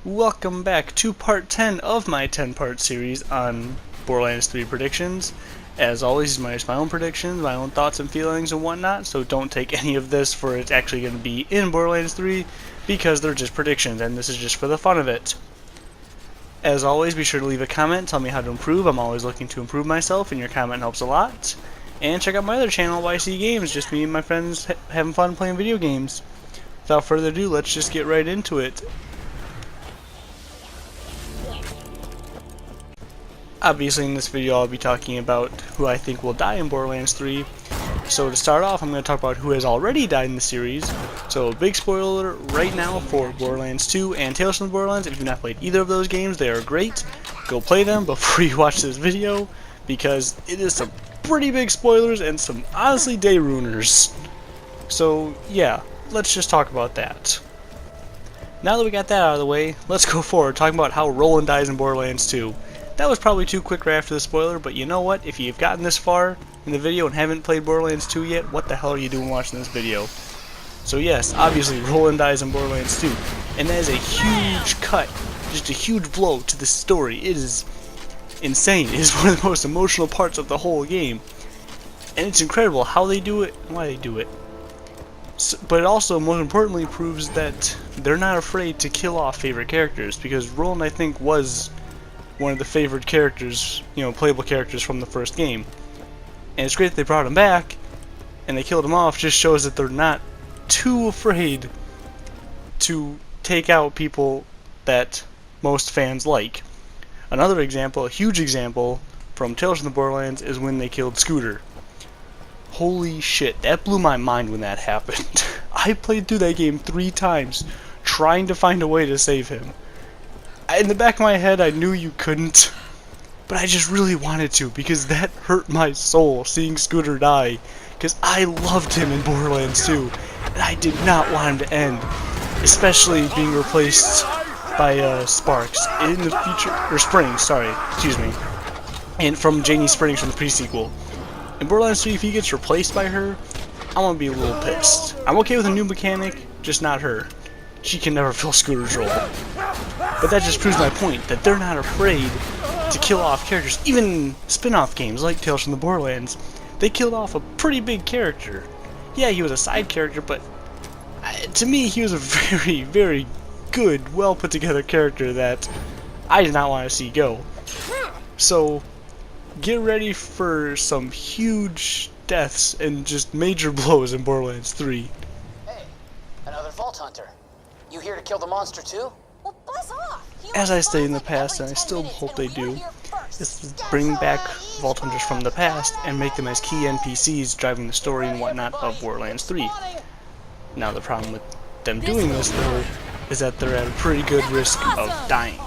Welcome back to part 10 of my 10-part series on Borderlands 3 predictions. As always, these are my own predictions, my own thoughts and feelings and whatnot, so don't take any of this for it's actually going to be in Borderlands 3, because they're just predictions, and this is just for the fun of it. As always, be sure to leave a comment, tell me how to improve. I'm always looking to improve myself, and your comment helps a lot. And check out my other channel, YC Games, just me and my friends having fun playing video games. Without further ado, let's just get right into it. Obviously, in this video I'll be talking about who I think will die in Borderlands 3. So to start off, I'm going to talk about who has already died in the series. So big spoiler right now for Borderlands 2 and Tales from the Borderlands. If you've not played either of those games, they are great. Go play them before you watch this video, because it is some pretty big spoilers and some honestly day ruiners. So yeah, let's just talk about that. Now that we got that out of the way, let's go forward talking about how Roland dies in Borderlands 2. That was probably too quick right after the spoiler, but you know what? If you've gotten this far in the video and haven't played Borderlands 2 yet, what the hell are you doing watching this video? So yes, obviously Roland dies in Borderlands 2, and that is a huge cut, just a huge blow to the story. It is insane. It is one of the most emotional parts of the whole game, and it's incredible how they do it and why they do it. So, but it also, most importantly, proves that they're not afraid to kill off favorite characters, because Roland, I think, was one of the favored characters, playable characters from the first game. And it's great that they brought him back and they killed him off. Just shows that they're not too afraid to take out people that most fans like. Another example, a huge example from Tales from the Borderlands, is when they killed Scooter. Holy shit, that blew my mind when that happened. I played through that game 3 times trying to find a way to save him. In the back of my head, I knew you couldn't, but I just really wanted to, because that hurt my soul, seeing Scooter die, because I loved him in Borderlands 2, and I did not want him to end, especially being replaced by Sparks in the future, or Springs, sorry, excuse me, and from Janie Springs from the pre-sequel. In Borderlands 3, if he gets replaced by her, I'm gonna be a little pissed. I'm okay with a new mechanic, just not her. She can never fill Scooter's role. But that just proves my point, that they're not afraid to kill off characters. Even spin-off games like Tales from the Borderlands, they killed off a pretty big character. Yeah, he was a side character, but to me he was a very, very good, well put together character that I did not want to see go. So get ready for some huge deaths and just major blows in Borderlands 3. Hey, another Vault Hunter. You here to kill the monster too? Well, buzz off. As I stated in the past, and I still hope they do, is to bring back Vault Hunters from the past and make them as key NPCs driving the story and whatnot of Borderlands 3. Now the problem with them doing this, though, is that they're at a pretty good risk of dying.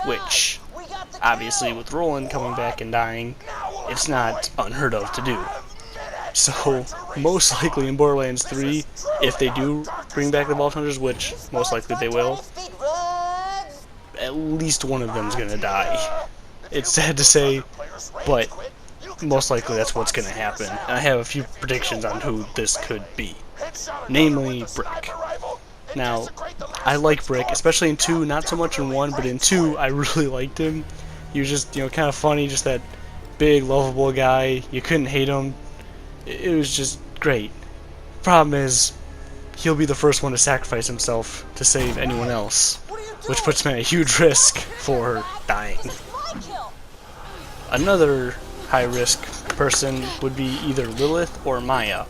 Which, obviously, with Roland coming back and dying, it's not unheard of to do. So, most likely in Borderlands 3, if they do bring back the Vault Hunters, which most likely they will, at least one of them's gonna die. It's sad to say, but most likely that's what's gonna happen. And I have a few predictions on who this could be. Namely, Brick. Now, I like Brick, especially in 2, not so much in 1, but in 2, I really liked him. He was just, kind of funny, just that big, lovable guy. You couldn't hate him. It was just great. Problem is, he'll be the first one to sacrifice himself to save anyone else, which puts him at a huge risk for dying. Another high-risk person would be either Lilith or Maya.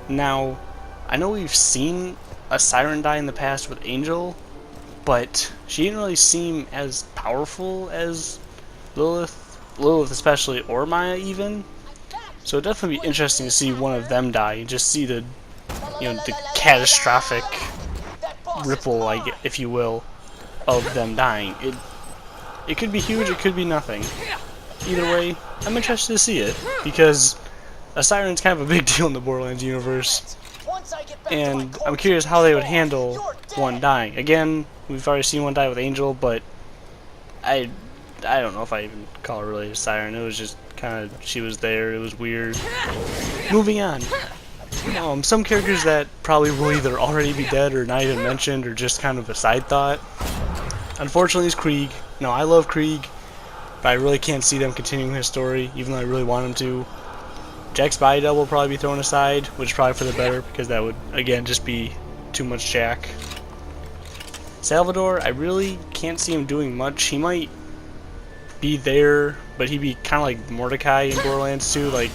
Now, I know we've seen a Siren die in the past with Angel, but she didn't really seem as powerful as Lilith especially, or Maya even. So it'd definitely be interesting to see one of them die and just see the, the catastrophic ripple, if you will, of them dying. It could be huge, it could be nothing. Either way, I'm interested to see it, because a Siren's kind of a big deal in the Borderlands universe, and I'm curious how they would handle one dying. Again, we've already seen one die with Angel, but I don't know if I even call her really a Siren. It was just kind of, she was there, it was weird. Moving on. Some characters that probably will either already be dead or not even mentioned or just kind of a side thought. unfortunately, is Krieg. No, I love Krieg, but I really can't see them continuing his story, even though I really want them to. Jack's body double will probably be thrown aside, which is probably for the better, because that would, again, just be too much Jack. Salvador, I really can't see him doing much. He might be there, but he'd be kind of like Mordecai in Borderlands 2. Like,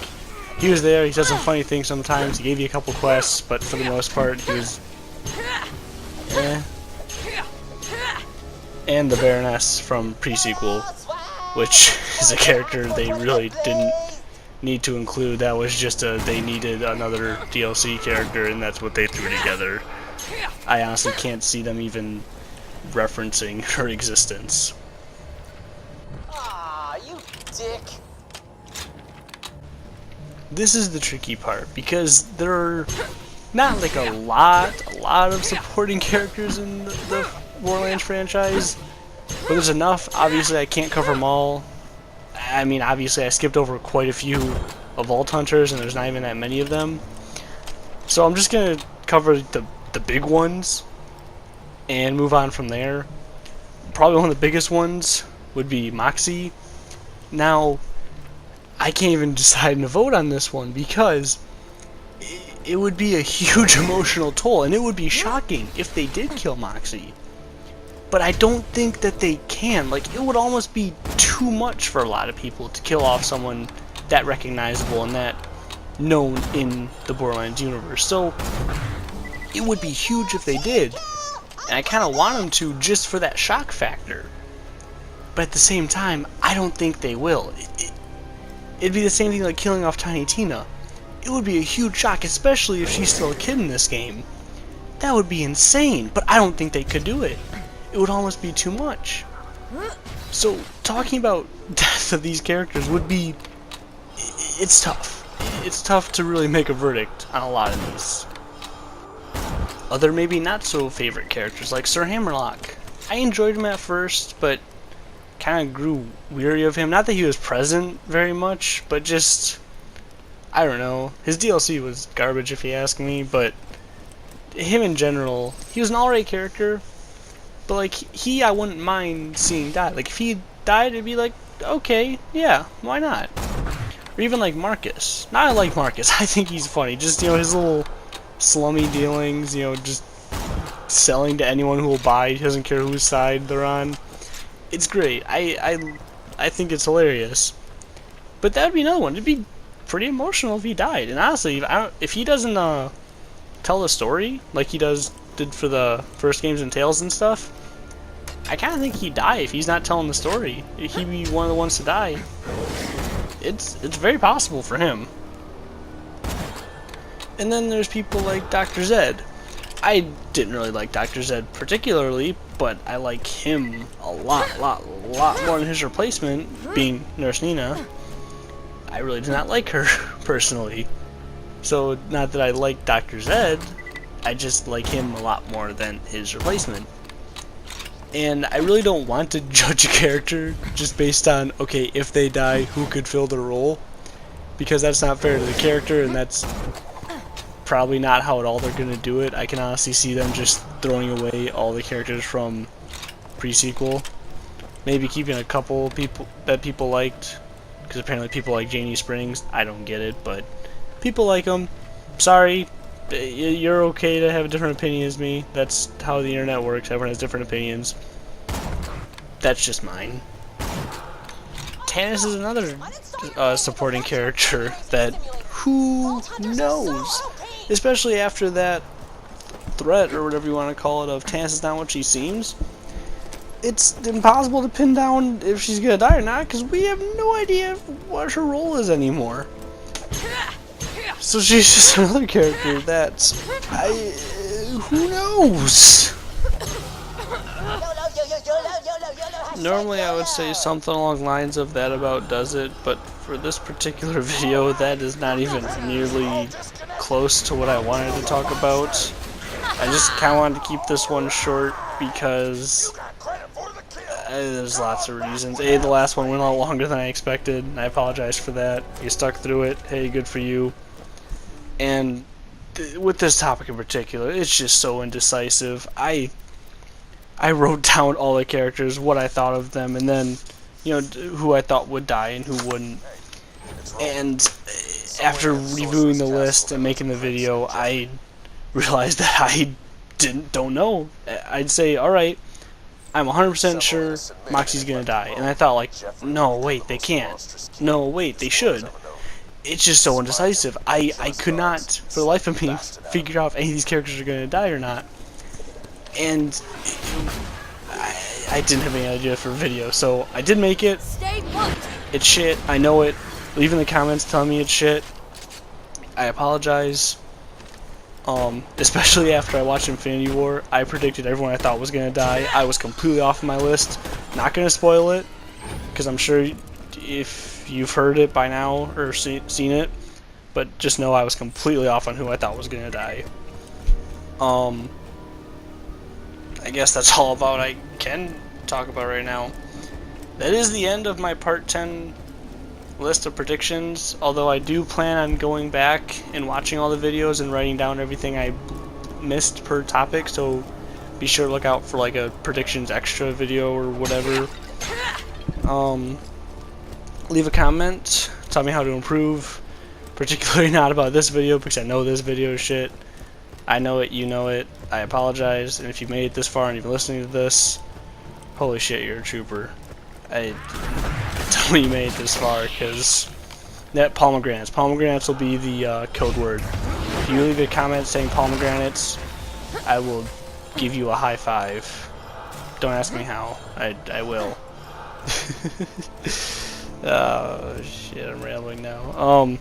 he was there, he said some funny things sometimes, he gave you a couple quests, but for the most part, he was eh. And the Baroness from pre-sequel, which is a character they really didn't need to include. That was just they needed another DLC character, and that's what they threw together. I honestly can't see them even referencing her existence. Ah, you dick. This is the tricky part, because there are not like a lot of supporting characters in the Borderlands franchise, but there's enough. Obviously, I can't cover them all. I mean, obviously, I skipped over quite a few of Vault Hunters, and there's not even that many of them. So I'm just gonna cover the big ones and move on from there. Probably one of the biggest ones would be Moxie. Now, I can't even decide to vote on this one because it would be a huge emotional toll, and it would be shocking if they did kill Moxie. But I don't think that they can. Like, it would almost be too much for a lot of people to kill off someone that recognizable and that known in the Borderlands universe. So, it would be huge if they did. And I kind of want them to just for that shock factor. But at the same time, I don't think they will. It'd be the same thing like killing off Tiny Tina. It would be a huge shock, especially if she's still a kid in this game. That would be insane, but I don't think they could do it. It would almost be too much. So, talking about death of these characters would be... it's tough. It's tough to really make a verdict on a lot of these. Other maybe not so favorite characters, like Sir Hammerlock. I enjoyed him at first, but kind of grew weary of him. Not that he was present very much, but just... I don't know. His DLC was garbage if you ask me, but him in general, he was an alright character. But like, I wouldn't mind seeing die. Like, if he died, it'd be like, okay, yeah, why not? Or even like Marcus. Now I like Marcus. I think he's funny. Just, his little slummy dealings, just selling to anyone who will buy. He doesn't care whose side they're on. It's great. I think it's hilarious. But that would be another one. It'd be pretty emotional if he died. And honestly, if he doesn't tell the story like he did for the first games and Tales and stuff, I kind of think he'd die if he's not telling the story. He'd be one of the ones to die. It's very possible for him. And then there's people like Dr. Zed. I didn't really like Dr. Zed particularly, but I like him a lot more than his replacement, being Nurse Nina. I really did not like her, personally. So, not that I like Dr. Zed, I just like him a lot more than his replacement. And I really don't want to judge a character just based on, okay, if they die, who could fill the role? Because that's not fair to the character, and that's probably not how at all they're going to do it. I can honestly see them just throwing away all the characters from pre-sequel. Maybe keeping a couple people that people liked, because apparently people like Janie Springs. I don't get it, but people like them. Sorry, you're okay to have a different opinion as me. That's how the internet works. Everyone has different opinions. That's just mine. Tannis is another supporting character that who knows? Especially after that threat, or whatever you want to call it, of Tannis is not what she seems. It's impossible to pin down if she's gonna die or not, because we have no idea what her role is anymore. So she's just another character that's... who knows? Normally I would say something along the lines of that about does it, but for this particular video, that is not even nearly close to what I wanted to talk about. I just kind of wanted to keep this one short because there's lots of reasons. The last one went a lot longer than I expected, and I apologize for that. You stuck through it. Hey, good for you. And with this topic in particular, it's just so indecisive. I I wrote down all the characters, what I thought of them, and then, you know, who I thought would die and who wouldn't. And after reviewing the list and making the video, I realized that I don't know. I'd say, alright, I'm 100% sure Moxie's gonna die. And I thought, like, no, wait, they can't. No, wait, they should. It's just so indecisive. I could not, for the life of me, figure out if any of these characters are gonna die or not. And I didn't have any idea for a video, so I did make it. It's shit, I know it. Leave in the comments telling me it's shit. I apologize. Especially after I watched Infinity War, I predicted everyone I thought was gonna die. I was completely off my list. Not gonna spoil it, because I'm sure if you've heard it by now or seen it, but just know I was completely off on who I thought was gonna die. I guess that's all about I can talk about right now. That is the end of my part 10 list of predictions, although I do plan on going back and watching all the videos and writing down everything I missed per topic, so be sure to look out for like a predictions extra video or whatever. Leave a comment, tell me how to improve, particularly not about this video because I know this video is shit. I know it, you know it, I apologize, and if you made it this far and you've been listening to this, holy shit, you're a trooper. Tell me you made it this far, because that pomegranates will be the code word. If you leave a comment saying pomegranates, I will give you a high five. Don't ask me how. I will. Oh shit, I'm rambling now.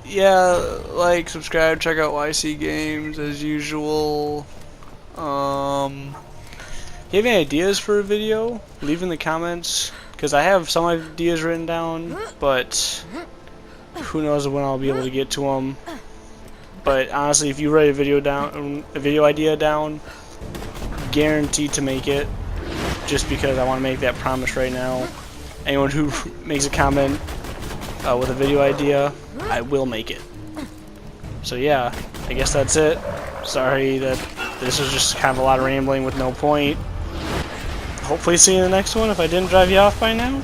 Yeah, like, subscribe, check out YC Games as usual. If you have any ideas for a video, leave in the comments, because I have some ideas written down, but who knows when I'll be able to get to them. But honestly, if you write a video idea down, guaranteed to make it, just because I want to make that promise right now. Anyone who makes a comment with a video idea, I will make it. So yeah, I guess that's it. Sorry that this was just kind of a lot of rambling with no point. Hopefully see you in the next one if I didn't drive you off by now.